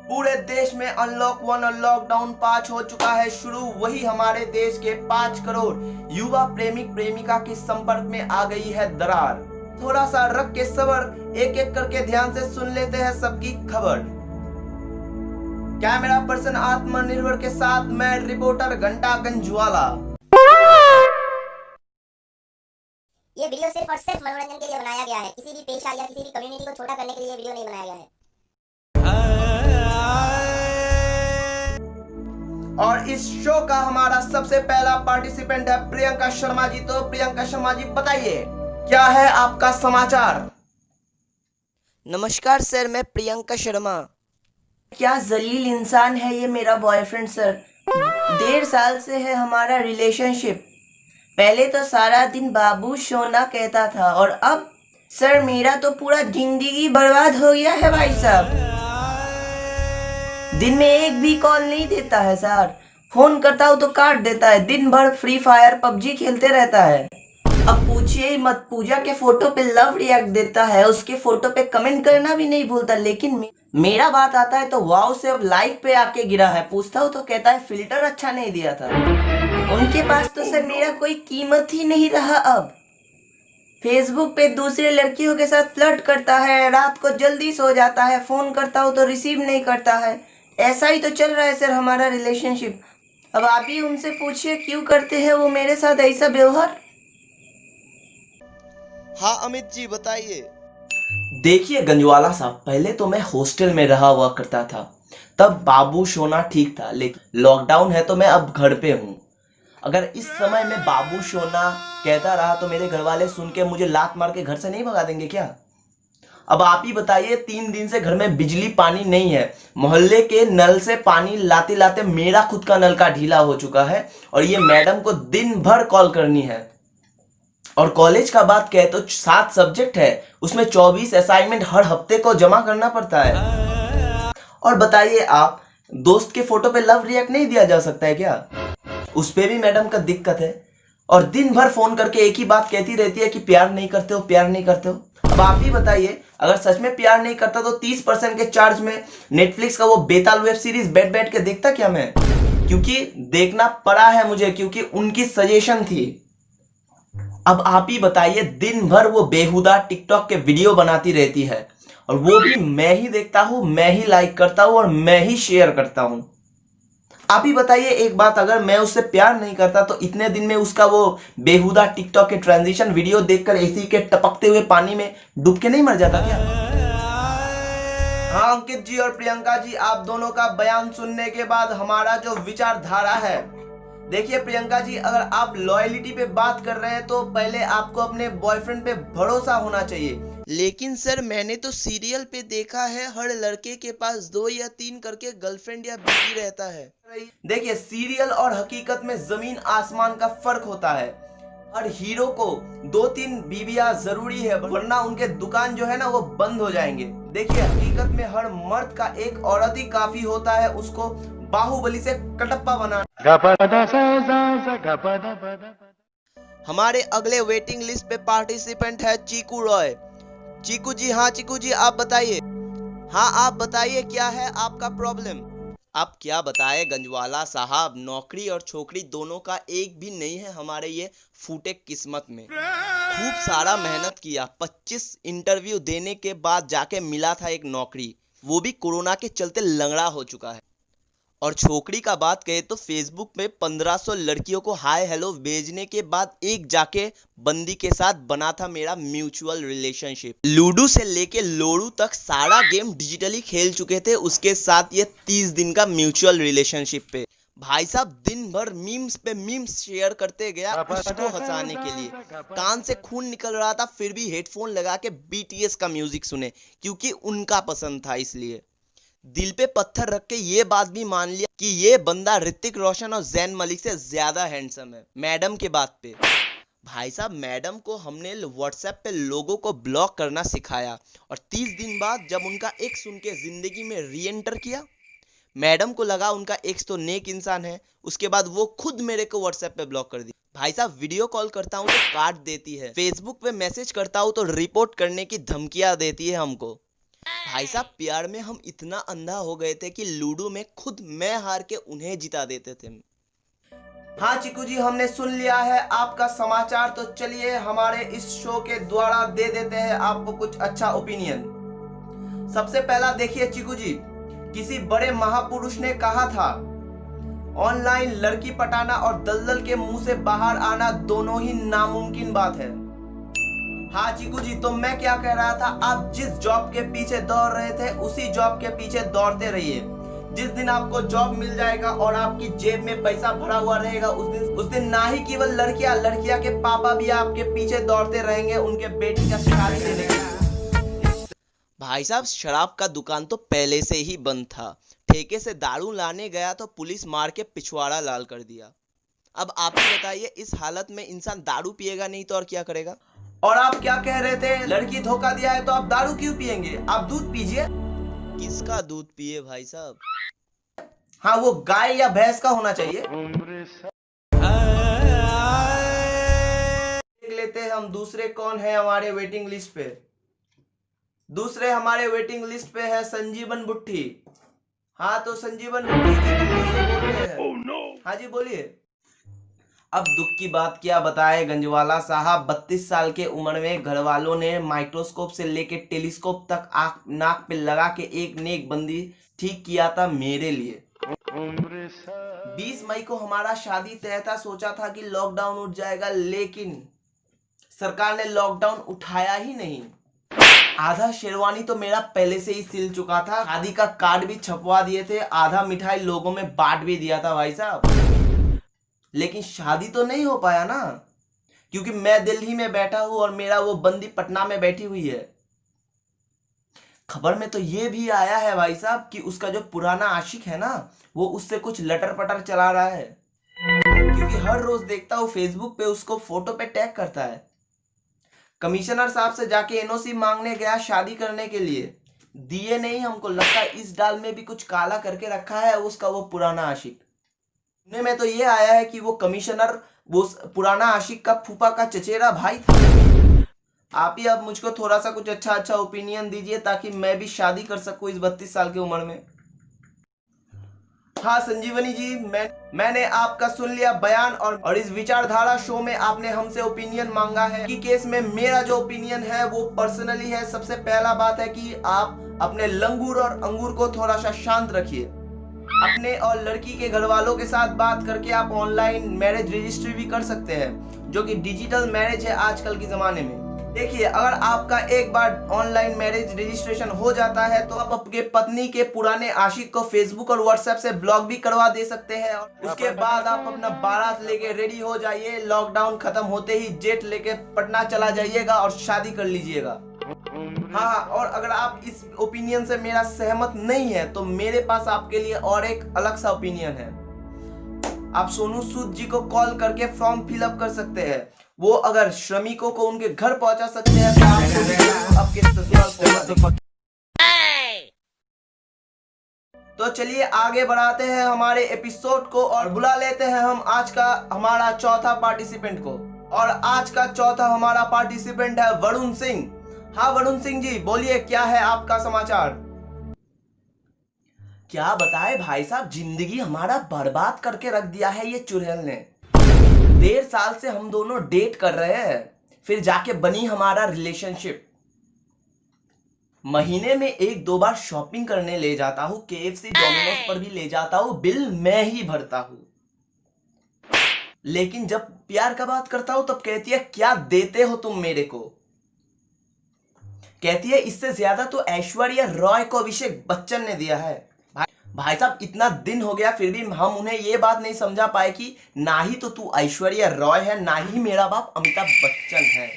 पूरे देश में अनलॉक 1 और लॉकडाउन 5 हो चुका है शुरू। वही हमारे देश के 5 करोड़ युवा प्रेमिक प्रेमिका के संपर्क में आ गई है दरार। थोड़ा सा रख के सबर, एक एक करके ध्यान से सुन लेते हैं सबकी खबर। कैमरा पर्सन आत्मनिर्भर के साथ मैं रिपोर्टर घंटा गंजवाला। ये वीडियो सिर्फ और सिर्फ मनोरंजन के लिए बनाया गया है। किसी भी पेशा या किसी भी कम्युनिटी को छोटा करने के लिए वीडियो नहीं बनाया गया है। और इस शो का हमारा सबसे पहला पार्टिसिपेंट है प्रियंका शर्मा जी। तो प्रियंका शर्मा जी बताइए, क्या है आपका समाचार? नमस्कार सर, मैं प्रियंका शर्मा। क्या जलील इंसान है ये मेरा बॉयफ्रेंड सर। 1.5 साल से है हमारा रिलेशनशिप। पहले तो सारा दिन बाबू सोना कहता था और अब सर मेरा तो पूरा जिंदगी बर्बाद हो गया है भाई साहब। दिन में एक भी कॉल नहीं देता है सर। फोन करता हूँ तो काट देता है। दिन भर फ्री फायर पबजी खेलते रहता है। अब पूछिए ही मत, पूजा के फोटो पे लव रिएक्ट देता है, उसके फोटो पे कमेंट करना भी नहीं भूलता। लेकिन मेरा बात आता है तो वाव से अब लाइक पे आके गिरा है। पूछता हूँ तो कहता है फिल्टर अच्छा नहीं दिया था। उनके पास तो सर मेरा कोई कीमत ही नहीं रहा। अब फेसबुक पे दूसरे लड़कियों के साथ फ्लर्ट करता है, रात को जल्दी सो जाता है, फोन करता हूँ तो रिसीव नहीं करता है। ऐसा ही तो चल रहा है सर हमारा रिलेशनशिप। अब आप ही उनसे पूछिए क्यों करते हैं वो मेरे साथ ऐसा व्यवहार। हाँ अमित जी बताइए। देखिए गंजवाला साहब, पहले तो मैं हॉस्टल में रहा हुआ करता था, तब बाबू सोना ठीक था। लेकिन लॉकडाउन है तो मैं अब घर पे हूँ। अगर इस समय में बाबू सोना कहता रहा तो मेरे घर वाले सुन के मुझे लात मार के घर से नहीं भगा देंगे क्या? अब आप ही बताइए, 3 दिन से घर में बिजली पानी नहीं है। मोहल्ले के नल से पानी लाते लाते मेरा खुद का नल का ढीला हो चुका है और ये मैडम को दिन भर कॉल करनी है। और कॉलेज का बात कहे तो 7 सब्जेक्ट है, उसमें 24 असाइनमेंट हर हफ्ते को जमा करना पड़ता है। और बताइए आप, दोस्त के फोटो पे लव रिएक्ट नहीं दिया जा सकता है क्या? उस पे भी मैडम का दिक्कत है और दिन भर फोन करके एक ही बात कहती रहती है कि प्यार नहीं करते हो, प्यार नहीं करते हो। अब आप ही बताइए, अगर सच में प्यार नहीं करता तो 30% के चार्ज में नेटफ्लिक्स का वो बेताल वेब सीरीज बैठ बैठ के देखता क्या मैं? क्योंकि देखना पड़ा है मुझे, क्योंकि उनकी सजेशन थी। अब आप ही बताइए, दिन भर वो बेहुदा टिकटॉक के वीडियो बनाती रहती है और वो भी मैं ही देखता हूं, मैं ही लाइक करता हूं और मैं ही शेयर करता हूं। आप ही बताइए एक बात, अगर मैं उससे प्यार नहीं करता तो इतने दिन में उसका वो बेहुदा टिकटॉक के ट्रांजिशन वीडियो देखकर एसी के टपकते हुए पानी में डूब के नहीं मर जाता क्या? हाँ अंकित जी और प्रियंका जी, आप दोनों का बयान सुनने के बाद हमारा जो विचारधारा है, देखिए प्रियंका जी, अगर आप लॉयलिटी पे बात कर रहे हैं तो पहले आपको अपने बॉयफ्रेंड पे भरोसा होना चाहिए। लेकिन सर मैंने तो सीरियल पे देखा है हर लड़के के पास 2 या 3 करके गर्लफ्रेंड या बीवी रहता है। देखिए, सीरियल और हकीकत में जमीन आसमान का फर्क होता है। हर हीरो को 2-3 बीवियां जरूरी है, वरना उनके दुकान जो है ना वो बंद हो जाएंगे। देखिए, हकीकत में हर मर्द का एक औरत ही काफी होता है उसको बाहुबली से कटप्पा बनाना। हमारे अगले वेटिंग लिस्ट पे पार्टिसिपेंट है चीकू रॉय। चीकू जी, हाँ चीकू जी आप बताइए। हाँ आप बताइए, क्या है आपका प्रॉब्लम? आप क्या बताए गंजवाला साहब, नौकरी और छोकरी दोनों का एक भी नहीं है हमारे ये फूटे किस्मत में। खूब सारा मेहनत किया, 25 इंटरव्यू देने के बाद जाके मिला था एक नौकरी, वो भी कोरोना के चलते लंगड़ा हो चुका है। और छोकरी का बात कहे तो फेसबुक पे 1500 लड़कियों को हाय हेलो भेजने के बाद एक जाके बंदी के साथ बना था मेरा म्यूचुअल रिलेशनशिप। लूडो से लेके लोड़ू तक सारा गेम डिजिटली खेल चुके थे, उसके साथ ये 30 दिन का म्यूचुअल रिलेशनशिप पे। भाई साहब दिन भर मीम्स पे मीम्स शेयर करते गया उसको हंसाने के लिए। कान से खून निकल रहा था फिर भी हेडफोन लगा के बीटीएस का म्यूजिक सुने, क्योंकि उनका पसंद था। इसलिए दिल पे पत्थर रख के ये बात भी मान लिया कि ये बंदा ऋतिक रोशन और जैन मलिक से ज्यादा हैंडसम है। मैडम के बात पे भाई साहब, मैडम को हमने व्हाट्सएप पे लोगों को ब्लॉक करना सिखाया और 30 दिन बाद जब उनका एक्स उनके जिंदगी में री एंटर किया, मैडम को लगा उनका एक्स तो नेक इंसान है। उसके बाद वो खुद मेरे को व्हाट्सएप पे ब्लॉक कर दी। भाई साहब वीडियो कॉल करता हूँ तो काट देती है, फेसबुक पे मैसेज करता हूँ तो रिपोर्ट करने की धमकियां देती है हमको। भाई साहब, प्यार में हम इतना अंधा हो गए थे कि लूडो में खुद मैं हार के उन्हें जिता देते थे। हाँ चीकू जी, हमने सुन लिया है आपका समाचार। तो चलिए हमारे इस शो के द्वारा दे देते हैं आपको कुछ अच्छा ओपिनियन। सबसे पहला देखिए चीकू जी, किसी बड़े महापुरुष ने कहा था, ऑनलाइन लड़की पटाना और दलदल के मुंह से बाहर आना दोनों ही नामुमकिन बात है। हाँ चीकू जी, तो मैं क्या कह रहा था, आप जिस जॉब के पीछे दौड़ रहे थे उसी जॉब के पीछे दौड़ते रहिए। जिस दिन आपको जॉब मिल जाएगा और आपकी जेब में पैसा भरा हुआ रहेगा, उस दिन ना ही केवल लड़कियां के पापा भी आपके पीछे दौड़ते रहेंगे उनके बेटी का शादी देने के लिए। भाई साहब, शराब का दुकान तो पहले से ही बंद था। ठेके से दारू लाने गया तो पुलिस मार के पिछवाड़ा लाल कर दिया। अब आप ही बताइए, इस हालत में इंसान दारू पिएगा नहीं तो और क्या करेगा? और आप क्या कह रहे थे, लड़की धोखा दिया है तो आप दारू क्यों पिएंगे? आप दूध पीजिए। किसका दूध पिए भाई साहब? हाँ, वो गाय या भैंस का होना चाहिए। देख लेते हैं हम दूसरे कौन है हमारे वेटिंग लिस्ट पे। दूसरे हमारे वेटिंग लिस्ट पे है संजीवन बुट्टी। हाँ तो संजीवन बुट्टी जी, बोल रहे हैं। हाँ जी बोलिए। अब दुख की बात क्या बताए गंजवाला साहब, 32 साल के उम्र में घर वालों ने माइक्रोस्कोप से लेके टेलीस्कोप तक आंख नाक पे लगा के एक नेक बंदी ठीक किया था मेरे लिए। 20 मई को हमारा शादी तय था। सोचा था कि लॉकडाउन उठ जाएगा, लेकिन सरकार ने लॉकडाउन उठाया ही नहीं। आधा शेरवानी तो मेरा पहले से ही सिल चुका था, शादी का कार्ड भी छपवा दिए थे, आधा मिठाई लोगों में बांट भी दिया था भाई साहब। लेकिन शादी तो नहीं हो पाया ना, क्योंकि मैं दिल्ली में बैठा हूं और मेरा वो बंदी पटना में बैठी हुई है। खबर में तो ये भी आया है भाई साहब कि उसका जो पुराना आशिक है ना, वो उससे कुछ लटर पटर चला रहा है, क्योंकि हर रोज देखता हूं फेसबुक पे उसको फोटो पे टैग करता है। कमिश्नर साहब से जाके एनओसी मांगने गया शादी करने के लिए, दिए नहीं। हमको लगता है इस डाल में भी कुछ काला करके रखा है उसका वो पुराना आशिक। सुनने में तो ये आया है कि वो कमिश्नर वो पुराना आशिक का फूफा का चचेरा भाई था। आप ही अब मुझको थोड़ा सा कुछ अच्छा ओपिनियन दीजिए ताकि मैं भी शादी कर सकूं इस 32 साल की उम्र में। हाँ संजीवनी जी, मैंने आपका सुन लिया बयान और इस विचारधारा शो में आपने हमसे ओपिनियन मांगा है कि केस में मेरा जो ओपिनियन है वो पर्सनली है। सबसे पहला बात है कि आप अपने लंगूर और अंगूर को थोड़ा सा शांत रखिए। अपने और लड़की के घर वालों के साथ बात करके आप ऑनलाइन मैरिज रजिस्ट्री भी कर सकते हैं, जो कि डिजिटल मैरिज है आजकल के जमाने में। देखिए, अगर आपका एक बार ऑनलाइन मैरिज रजिस्ट्रेशन हो जाता है तो आप अपने पत्नी के पुराने आशिक को फेसबुक और व्हाट्सएप से ब्लॉक भी करवा दे सकते हैं। और उसके बाद आप अपना बारात लेके रेडी हो जाइए। लॉकडाउन खत्म होते ही जेट लेके पटना चला जाइएगा और शादी कर लीजिएगा। हाँ, और अगर आप इस ओपिनियन से मेरा सहमत नहीं है तो मेरे पास आपके लिए और एक अलग सा ओपिनियन है। आप सोनू सूद जी को कॉल करके फॉर्म फिलअप कर सकते हैं। वो अगर श्रमिकों को उनके घर पहुंचा सकते हैं तो आप आपके ससुराल पहुंचा। तो चलिए आगे बढ़ाते हैं हमारे एपिसोड को और बुला लेते हैं हम आज का हमारा चौथा पार्टिसिपेंट को। और आज का चौथा हमारा पार्टिसिपेंट है वरुण सिंह। हाँ वरुण सिंह जी, बोलिए क्या है आपका समाचार? क्या बताए भाई साहब, जिंदगी हमारा बर्बाद करके रख दिया है ये चुड़ैल ने। 1.5 साल से हम दोनों डेट कर रहे हैं, फिर जाके बनी हमारा रिलेशनशिप। महीने में 1-2 बार शॉपिंग करने ले जाता हूँ, KFC डोमिनोज पर भी ले जाता हूँ, बिल मैं ही भरता हूँ। लेकिन जब प्यार का बात करता हूँ तब कहती है क्या देते हो तुम मेरे को। कहती है इससे ज्यादा तो ऐश्वर्या रॉय को अभिषेक बच्चन ने दिया है। भाई साहब, इतना दिन हो गया फिर भी हम उन्हें ये बात नहीं समझा पाए कि ना ही तो तू ऐश्वर्या रॉय है, ना ही मेरा बाप अमिताभ बच्चन है।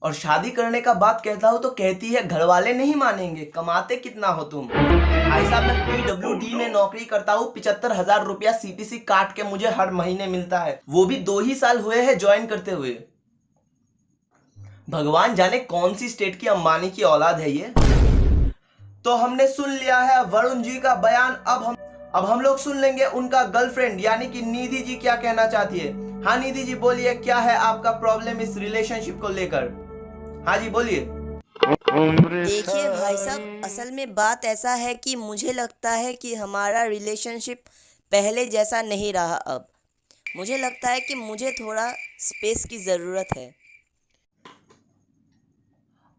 और शादी करने का बात कहता हूं तो कहती है घर वाले नहीं मानेंगे, कमाते कितना हो तुम। भाई साहब, मैं PWD में नौकरी करता हूँ, 75,000 रुपया CTC काट के मुझे हर महीने मिलता है, वो भी 2 ही साल हुए हैं ज्वाइन करते हुए। भगवान जाने कौन सी स्टेट की अंबानी की औलाद है ये। तो हमने सुन लिया है वरुण जी का बयान। अब हम लोग सुन लेंगे उनका गर्लफ्रेंड यानी कि निधि जी क्या कहना चाहती है। हाँ निधि जी बोलिए, क्या है आपका प्रॉब्लम इस रिलेशनशिप को लेकर? हाँ जी बोलिए। देखिए भाई साहब, असल में बात ऐसा है कि मुझे लगता है कि हमारा रिलेशनशिप पहले जैसा नहीं रहा अब। मुझे लगता है कि मुझे थोड़ा स्पेस की ज़रूरत है।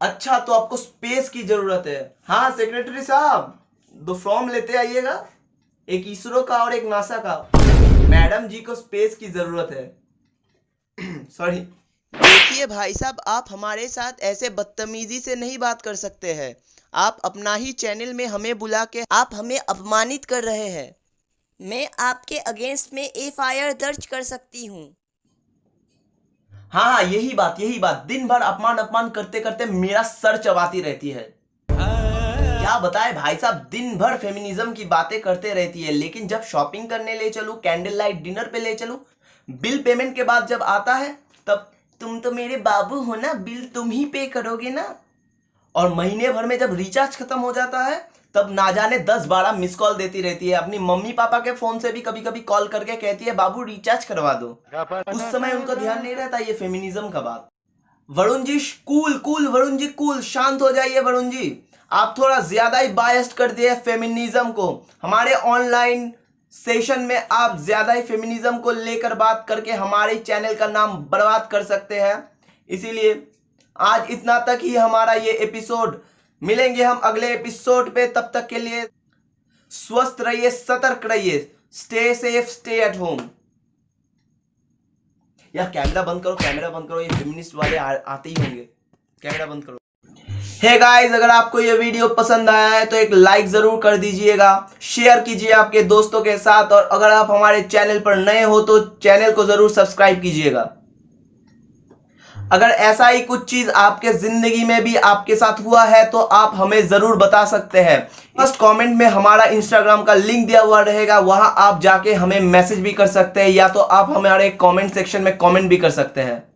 अच्छा, तो आपको स्पेस की जरूरत है। हाँ सेक्रेटरी साहब, 2 फॉर्म लेते आइएगा, एक इसरो का और एक नासा का। मैडम जी को स्पेस की जरूरत है। सॉरी। देखिए भाई साहब, आप हमारे साथ ऐसे बदतमीजी से नहीं बात कर सकते हैं। आप अपना ही चैनल में हमें बुला के आप हमें अपमानित कर रहे हैं। मैं आपके अगेंस्ट में एफआईआर दर्ज कर सकती हूँ। हाँ, यही बात दिन भर अपमान अपमान करते करते मेरा सर चबाती रहती है। क्या बताए भाई साहब, दिन भर फेमिनिज्म की बातें करते रहती है, लेकिन जब शॉपिंग करने ले चलूं, कैंडल लाइट डिनर पे ले चलूं, बिल पेमेंट के बाद जब आता है, तब तुम तो मेरे बाबू हो ना, बिल तुम ही पे करोगे ना। और महीने भर में जब रिचार्ज खत्म हो जाता है, तब ना जाने 10-12 मिस कॉल देती रहती है। अपनी मम्मी पापा के फोन से भी कभी कभी कॉल करके कहती है बाबू रिचार्ज करवा दो। उस समय उनको ध्यान नहीं रहता ये फेमिनिज्म का बात। Varun ji cool cool, Varun ji cool, शांत हो जाइए वरुण जी। आप थोड़ा ज्यादा ही बायस्ड कर दिए फेमिनिज्म को। हमारे ऑनलाइन सेशन में आप ज्यादा ही फेमिनिज्म को लेकर बात करके हमारे चैनल का नाम बर्बाद कर सकते हैं। इसीलिए आज इतना तक ही हमारा ये एपिसोड। मिलेंगे हम अगले एपिसोड पे, तब तक के लिए स्वस्थ रहिए, सतर्क रहिए, stay safe, stay at home. यार कैमरा बंद करो, ये फेमिनिस्ट वाले आते ही होंगे। कैमरा बंद करो। हे गाइस, अगर आपको ये वीडियो पसंद आया है तो एक लाइक जरूर कर दीजिएगा, शेयर कीजिए आपके दोस्तों के साथ, और अगर आप हमारे चैनल पर नए हो तो चैनल को जरूर सब्सक्राइब कीजिएगा। अगर ऐसा ही कुछ चीज आपके जिंदगी में भी आपके साथ हुआ है तो आप हमें जरूर बता सकते हैं। फर्स्ट कमेंट में हमारा इंस्टाग्राम का लिंक दिया हुआ रहेगा, वहां आप जाके हमें मैसेज भी कर सकते हैं, या तो आप हमारे कमेंट सेक्शन में कमेंट भी कर सकते हैं।